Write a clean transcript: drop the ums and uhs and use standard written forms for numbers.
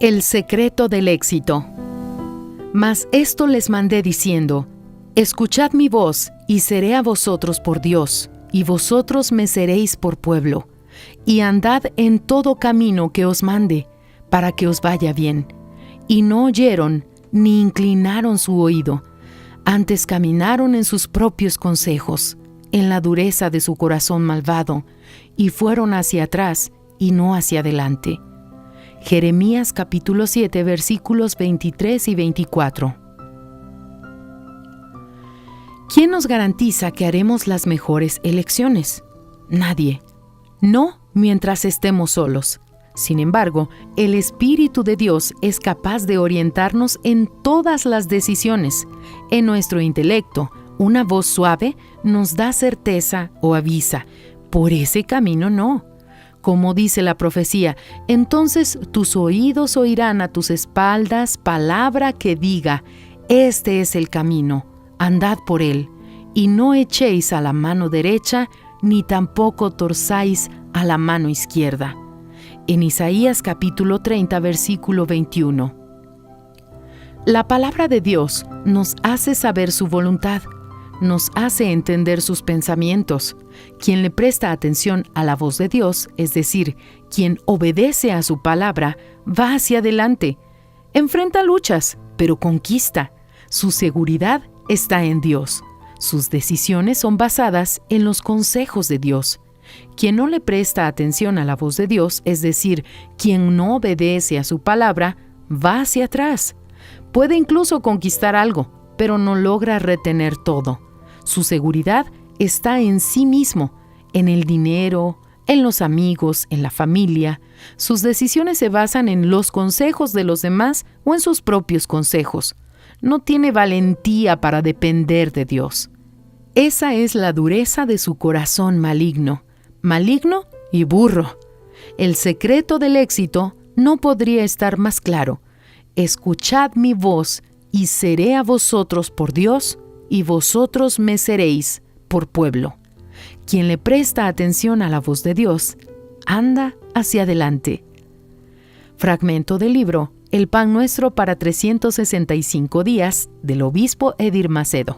El secreto del éxito. Mas esto les mandé diciendo: escuchad mi voz, y seré a vosotros por Dios, y vosotros me seréis por pueblo. Y andad en todo camino que os mande, para que os vaya bien. Y no oyeron, ni inclinaron su oído, antes caminaron en sus propios consejos, en la dureza de su corazón malvado, y fueron hacia atrás, y no hacia adelante. Jeremías capítulo 7, versículos 23 y 24. ¿Quién nos garantiza que haremos las mejores elecciones? Nadie. No mientras estemos solos. Sin embargo, el Espíritu de Dios es capaz de orientarnos en todas las decisiones. En nuestro intelecto, una voz suave nos da certeza o avisa: por ese camino no. Como dice la profecía, entonces tus oídos oirán a tus espaldas palabra que diga: este es el camino, andad por él, y no echéis a la mano derecha, ni tampoco torzáis a la mano izquierda. En Isaías capítulo 30, versículo 21. La palabra de Dios nos hace saber su voluntad, nos hace entender sus pensamientos. Quien le presta atención a la voz de Dios, es decir, quien obedece a su palabra, va hacia adelante. Enfrenta luchas, pero conquista. Su seguridad está en Dios. Sus decisiones son basadas en los consejos de Dios. Quien no le presta atención a la voz de Dios, es decir, quien no obedece a su palabra, va hacia atrás. Puede incluso conquistar algo, pero no logra retener todo. Su seguridad está en sí mismo, en el dinero, en los amigos, en la familia. Sus decisiones se basan en los consejos de los demás o en sus propios consejos. No tiene valentía para depender de Dios. Esa es la dureza de su corazón maligno y burro. El secreto del éxito no podría estar más claro. Escuchad mi voz, y seré a vosotros por Dios, y vosotros me seréis por pueblo. Quien le presta atención a la voz de Dios, anda hacia adelante. Fragmento del libro El pan nuestro para 365 días, del obispo Edir Macedo.